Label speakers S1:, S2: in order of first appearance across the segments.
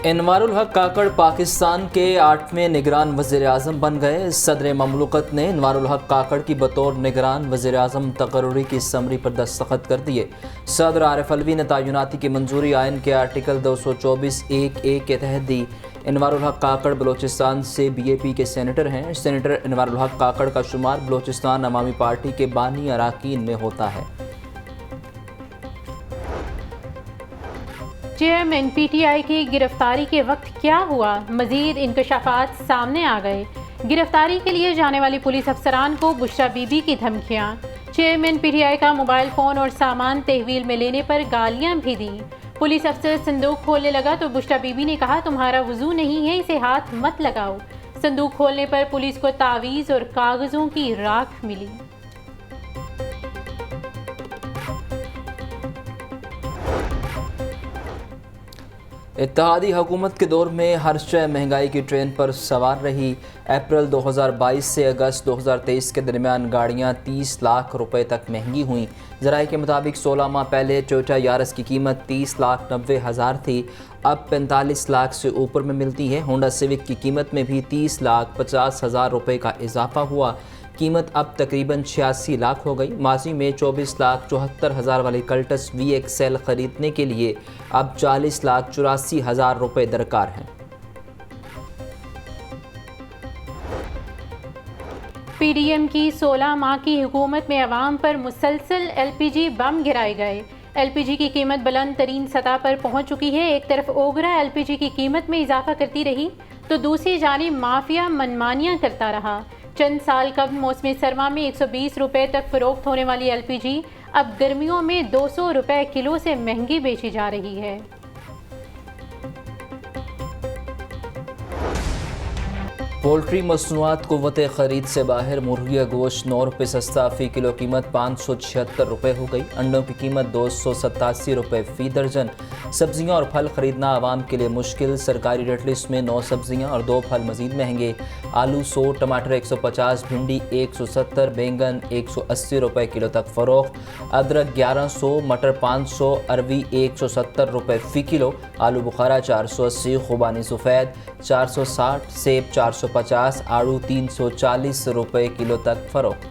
S1: انوار الحق کاکڑ پاکستان کے 8ویں نگران وزیر اعظم بن گئے۔ صدر مملکت نے انوار الحق کاکڑ کی بطور نگران وزیر اعظم تقرری کی سمری پر دستخط کر دیے۔ صدر عارف علوی نے تعیناتی کی منظوری آئین کے آرٹیکل 224(1)(a) کے تحت دی۔ انوار الحق کاکڑ بلوچستان سے بی اے پی کے سینیٹر ہیں۔ سینیٹر انوار الحق کاکڑ کا شمار بلوچستان عوامی پارٹی کے بانی اراکین میں ہوتا ہے۔
S2: چیئرمین پی ٹی آئی کی گرفتاری کے وقت کیا ہوا؟ مزید انکشافات سامنے آ گئے۔ گرفتاری کے لیے جانے والی پولیس افسران کو بشرا بی بی کی دھمکیاں۔ چیئرمین پی ٹی آئی کا موبائل فون اور سامان تحویل میں لینے پر گالیاں بھی دیں۔ پولیس افسر صندوق کھولنے لگا تو بشرا بی بی نے کہا تمہارا وضو نہیں ہے، اسے ہاتھ مت لگاؤ۔ صندوق کھولنے پر پولیس کو تعویذ اور کاغذوں کی راکھ ملی۔
S1: اتحادی حکومت کے دور میں ہر شے مہنگائی کی ٹرین پر سوار رہی۔ اپریل 2022 سے اگست 2023 کے درمیان گاڑیاں 30 لاکھ روپے تک مہنگی ہوئیں۔ ذرائع کے مطابق 16 ماہ پہلے ٹویوٹا یارس کی قیمت 30,90,000 تھی، اب 45 لاکھ سے اوپر میں ملتی ہے۔ ہونڈا سیوک کی قیمت میں بھی 30,50,000 روپے کا اضافہ ہوا، قیمت اب تقریباً 86 لاکھ ہو گئی۔ ماضی میں 24,74,000 والی کلٹس وی ایکس ایل خریدنے کے لیے اب 40,84,000 روپے درکار ہیں۔
S2: پی ڈی ایم کی 16 ماہ کی حکومت میں عوام پر مسلسل ایل پی جی بم گرائے گئے۔ ایل پی جی کی قیمت بلند ترین سطح پر پہنچ چکی ہے۔ ایک طرف اوگرا ایل پی جی کی قیمت میں اضافہ کرتی رہی تو دوسری جانب مافیا منمانیاں کرتا رہا۔ چند سال قبل موسم سرما میں 120 روپے تک فروخت ہونے والی ایل پی جی اب گرمیوں میں 200 روپے کلو سے مہنگی بیچی جا رہی ہے۔
S1: پولٹری مصنوعات قوت خرید سے باہر، مرغی گوشت 9 روپے سستا، فی کلو قیمت 576 روپے ہو گئی۔ انڈوں کی قیمت 287 روپے فی درجن۔ سبزیاں اور پھل خریدنا عوام کے لیے مشکل، سرکاری ریٹ لسٹ میں 9 سبزیاں اور 2 پھل مزید مہنگے۔ آلو 100، ٹماٹر 150، بھنڈی 170، بینگن 180 روپے کلو تک فروخت۔ ادرک 1100، مٹر 500، اروی 170 روپے فی کلو۔ آلو بخارا 480، خوبانی سفید 460، سیب 450، آڑو 340 روپے کلو تک فروخت۔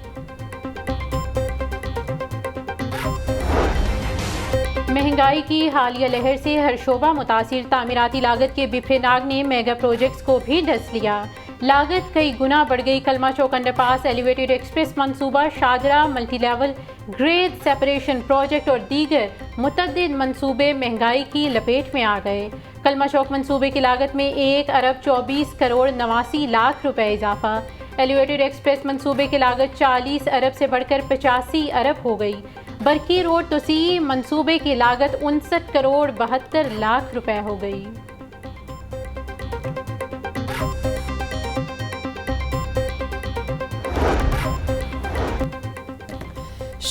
S2: مہنگائی کی حالیہ لہر سے ہر شعبہ متاثر، تعمیراتی لاگت کے بفے ناگ نے میگا پروجیکٹس کو بھی ڈس لیا۔ لاگت کئی گنا بڑھ گئی۔ کلمہ چوک انڈر پاس، ایلیویٹڈ ایکسپریس منصوبہ، Shahdara multi level grade separation project اور دیگر متعدد منصوبے مہنگائی کی لپیٹ میں آ گئے۔ کلمہ چوک منصوبے کی لاگت میں 1,24,84,89,00,000 روپے اضافہ۔ ایلیویٹڈ ایکسپریس منصوبے کی لاگت 40 ارب سے بڑھ کر 85 ارب ہو گئی۔ برقی روڈ توسیع منصوبے کی لاگت 59,72,00,000 روپے ہو گئی۔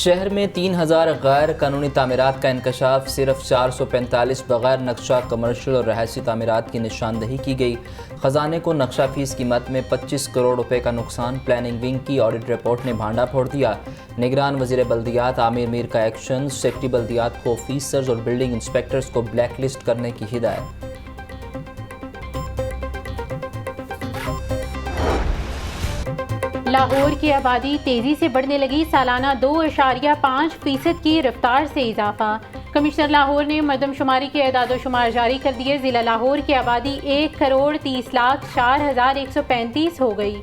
S1: شہر میں 3,000 غیر قانونی تعمیرات کا انکشاف، صرف 445 بغیر نقشہ کمرشل اور رہائشی تعمیرات کی نشاندہی کی گئی۔ خزانے کو نقشہ فیس قیمت میں 25 کروڑ روپے کا نقصان، پلاننگ ونگ کی آڈٹ رپورٹ نے بھانڈا پھوڑ دیا۔ نگران وزیر بلدیات عامر میر کا ایکشن، سیکٹری بلدیات کو آفیسرز اور بلڈنگ انسپیکٹرز کو بلیک لسٹ کرنے کی ہدایت۔
S2: لاہور کی آبادی تیزی سے بڑھنے لگی، سالانہ 2.5% کی رفتار سے اضافہ۔ کمشنر لاہور نے مردم شماری کے اعداد و شمار جاری کر دیے۔ ضلع لاہور کی آبادی 1,30,04,135 ہو گئی۔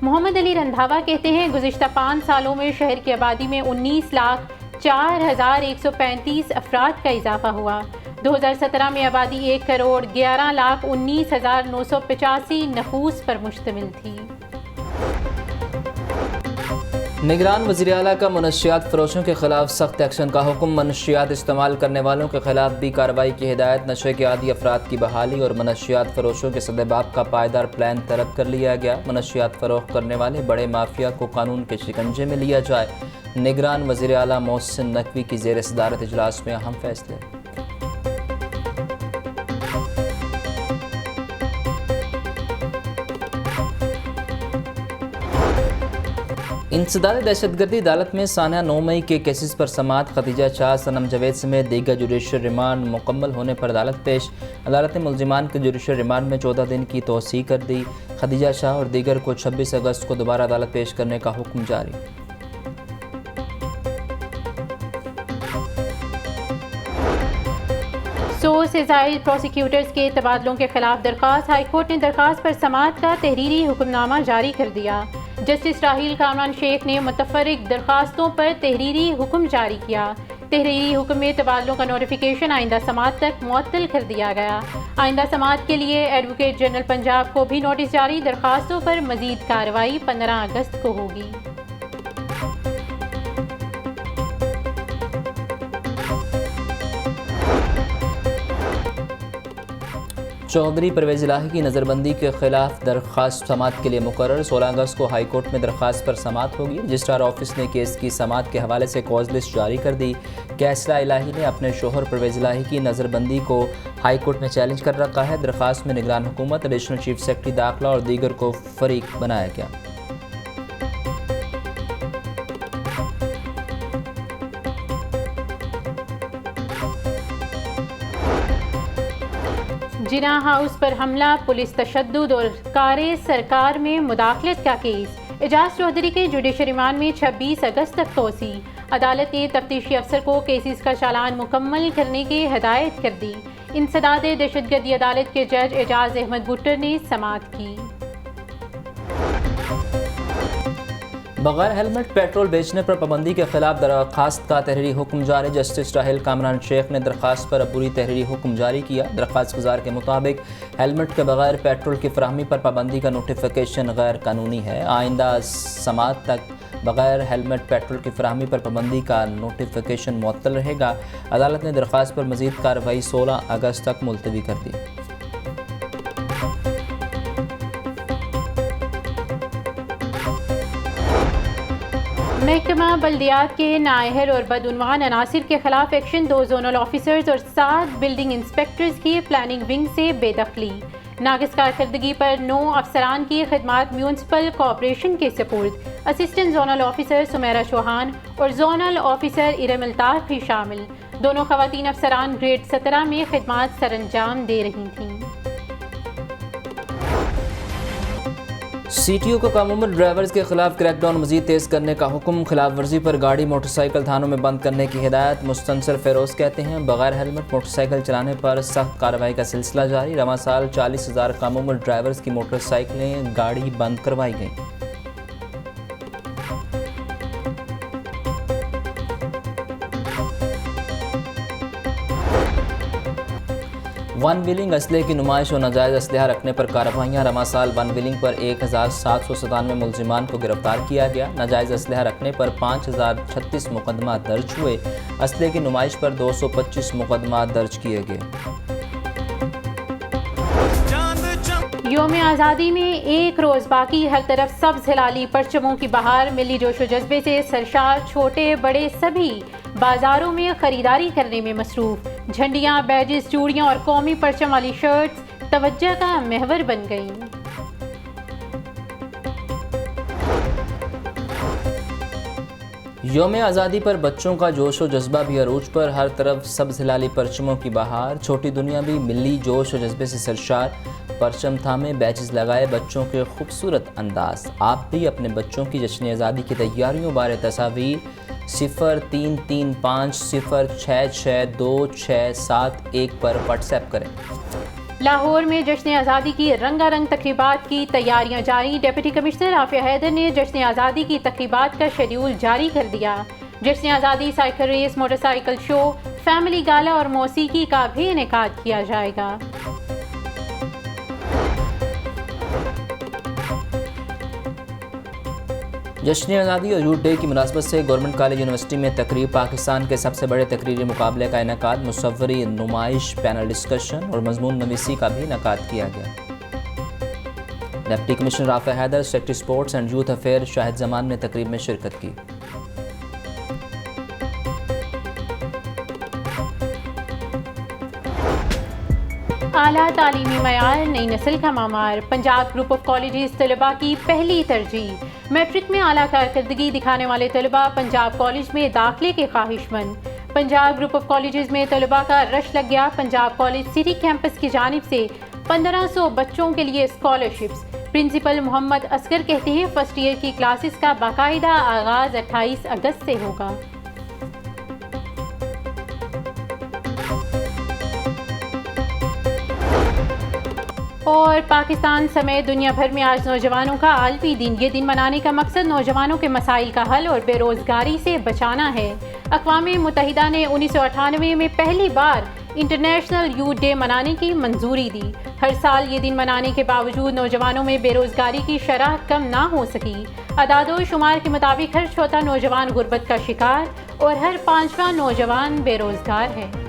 S2: محمد علی رندھاوا کہتے ہیں گزشتہ 5 سالوں میں شہر کی آبادی میں 19,04,135 افراد کا اضافہ ہوا۔ 2017 میں آبادی 1,11,19,985 نفوس پر مشتمل تھی۔
S1: نگران وزیر اعلیٰ کا منشیات فروشوں کے خلاف سخت ایکشن کا حکم، منشیات استعمال کرنے والوں کے خلاف بھی کارروائی کی ہدایت۔ نشے کے عادی افراد کی بحالی اور منشیات فروشوں کے سدباب کا پائیدار پلان طلب کر لیا گیا۔ منشیات فروخت کرنے والے بڑے مافیا کو قانون کے شکنجے میں لیا جائے۔ نگران وزیر اعلیٰ محسن نقوی کی زیر صدارت اجلاس میں اہم فیصلے۔ انسداد دہشت گردی عدالت میں سانحہ 9 مئی کے کیسز پر سماعت خدیجہ شاہ، صنم جاوید سمیت دیگر جوڈیشل ریمانڈ مکمل ہونے پر عدالت پیش۔ عدالت نے ملزمان کے جوڈیشل ریمانڈ میں 14 دن کی توسیع کر دی۔ خدیجہ شاہ اور دیگر کو 26 اگست کو دوبارہ عدالت پیش کرنے کا حکم جاری۔
S2: 100 سے زائد پروسیکیوٹرز کے تبادلوں کے خلاف درخواست۔ ہائی کورٹ نے درخواست پر سماعت کا تحریری حکم نامہ جاری کر دیا۔ جسٹس راحیل کامران شیخ نے متفرق درخواستوں پر تحریری حکم جاری کیا۔ تحریری حکم میں تبادلوں کا نوٹیفیکیشن آئندہ سماعت تک معطل کر دیا گیا۔ آئندہ سماعت کے لیے ایڈوکیٹ جنرل پنجاب کو بھی نوٹس جاری۔ درخواستوں پر مزید کارروائی 15 اگست کو ہوگی۔
S1: چودھری پرویز الہی کی نظر بندی کے خلاف درخواست سماعت کے لیے مقرر۔ 16 اگست کو ہائی کورٹ میں درخواست پر سماعت ہوگی۔ رجسٹرار آفس نے کیس کی سماعت کے حوالے سے کاز لسٹ جاری کر دی۔ کیسرا الہی نے اپنے شوہر پرویز الہی کی نظر بندی کو ہائی کورٹ میں چیلنج کر رکھا ہے۔ درخواست میں نگران حکومت، ایڈیشنل چیف سیکرٹری داخلہ اور دیگر کو فریق بنایا گیا۔
S2: جناح ہاؤس پر حملہ، پولیس تشدد اور کار سرکار میں مداخلت کا کیس۔ اعجاز چودھری کے جوڈیشل ریمانڈ میں 26 اگست تک توسیع۔ عدالت نے تفتیشی افسر کو کیسز کا چالان مکمل کرنے کی ہدایت کر دی۔ انسداد دہشت گردی عدالت کے جج اعجاز احمد بٹر نے سماعت کی۔
S1: بغیر ہیلمٹ پیٹرول بیچنے پر پابندی کے خلاف درخواست کا تحریری حکم جاری۔ جسٹس راحیل کامران شیخ نے درخواست پر عبوری تحریری حکم جاری کیا۔ درخواست گزار کے مطابق ہیلمٹ کے بغیر پیٹرول کی فراہمی پر پابندی کا نوٹیفیکیشن غیر قانونی ہے۔ آئندہ سماعت تک بغیر ہیلمٹ پیٹرول کی فراہمی پر پابندی کا نوٹیفیکیشن معطل رہے گا۔ عدالت نے درخواست پر مزید کارروائی 16 اگست تک ملتوی کر دی۔
S2: محکمہ بلدیات کے نااہل اور بدعنوان عناصر کے خلاف ایکشن۔ 2 زونل آفیسرز اور 7 بلڈنگ انسپیکٹرز کی پلاننگ ونگ سے بے دخلی۔ ناقص کارکردگی پر 9 افسران کی خدمات میونسپل کارپوریشن کے سپرد۔ Assistant zonal officer Sameera Chauhan اور زونل آفیسر ارم الطاف بھی شامل۔ دونوں خواتین افسران گریڈ 17 میں خدمات سر انجام دے رہی تھیں۔
S1: سی ٹی او کو کم عمر ڈرائیورز کے خلاف کریک ڈاؤن مزید تیز کرنے کا حکم۔ خلاف ورزی پر گاڑی موٹر سائیکل تھانوں میں بند کرنے کی ہدایت۔ مستنصر فیروز کہتے ہیں بغیر ہیلمٹ موٹر سائیکل چلانے پر سخت کارروائی کا سلسلہ جاری۔ رواں سال 40,000 کم عمر ڈرائیورز کی موٹر سائیکلیں گاڑی بند کروائی گئیں۔ ون ویلنگ اسلحے کی نمائش اور ناجائز اسلحہ رکھنے پر کارروائیاں۔ رواں سال ون ویلنگ پر 1797 ملزمان کو گرفتار کیا گیا۔ ناجائز اسلحہ رکھنے پر 5036 مقدمات درج ہوئے۔ اسلحے کی نمائش پر 225 مقدمات درج کیے گئے۔
S2: یوم آزادی میں ایک روز باقی، ہر طرف سبز ہلالی پرچموں کی بہار۔ ملی جوش و جذبے سے سرشار، چھوٹے بڑے سبھی بازاروں میں خریداری کرنے میں مصروف۔ جھنڈیاں، بیجز، چوڑیاں اور قومی پرچم والی شرٹس توجہ کا محور بن گئیں۔
S1: یوم آزادی پر بچوں کا جوش و جذبہ بھی عروج پر، ہر طرف سبز ہلالی پرچموں کی بہار۔ چھوٹی دنیا بھی ملی جوش و جذبے سے سرشار، پرچم تھامے، بیجز لگائے، بچوں کے خوبصورت انداز۔ آپ بھی اپنے بچوں کی جشن آزادی کی تیاریوں بارے تصاویر 0335066267 پر واٹس ایپ کریں۔
S2: لاہور میں جشن آزادی کی رنگا رنگ تقریبات کی تیاریاں جاری۔ ڈپٹی کمشنر عافیہ حیدر نے جشن آزادی کی تقریبات کا شیڈول جاری کر دیا۔ جشن آزادی، سائیکل ریس، موٹر سائیکل شو، فیملی گالا اور موسیقی کا بھی انعقاد کیا جائے گا۔
S1: جشن آزادی اور یوتھ ڈے کی مناسبت سے گورنمنٹ کالج یونیورسٹی میں تقریب۔ پاکستان کے سب سے بڑے تقریری مقابلے کا انعقاد، مصوری نمائش، پینل ڈسکشن اور مضمون نویسی کا بھی انعقاد کیا گیا۔ Deputy commissioner Afia Haider, secretary sports and youth affair Shahid Zaman نے تقریب میں شرکت کی۔
S2: اعلیٰ تعلیمی معیار، نئی نسل کا معمار۔ پنجاب گروپ آف کالجز طلباء کی پہلی ترجیح۔ میٹرک میں اعلیٰ کارکردگی دکھانے والے طلباء پنجاب کالج میں داخلے کے خواہش مند۔ پنجاب گروپ آف کالجز میں طلباء کا رش لگ گیا۔ پنجاب کالج سٹی کیمپس کی جانب سے 1500 بچوں کے لیے اسکالرشپس۔ پرنسپل محمد اصغر کہتے ہیں فرسٹ ایئر کی کلاسز کا باقاعدہ آغاز 28 اگست سے ہوگا۔ اور پاکستان سمیت دنیا بھر میں آج نوجوانوں کا عالمی دن۔ یہ دن منانے کا مقصد نوجوانوں کے مسائل کا حل اور بے روزگاری سے بچانا ہے۔ اقوام متحدہ نے 1998 میں پہلی بار انٹرنیشنل یوتھ ڈے منانے کی منظوری دی۔ ہر سال یہ دن منانے کے باوجود نوجوانوں میں بے روزگاری کی شرح کم نہ ہو سکی۔ اعداد و شمار کے مطابق ہر چوتھا نوجوان غربت کا شکار اور ہر 5واں نوجوان بے روزگار ہے۔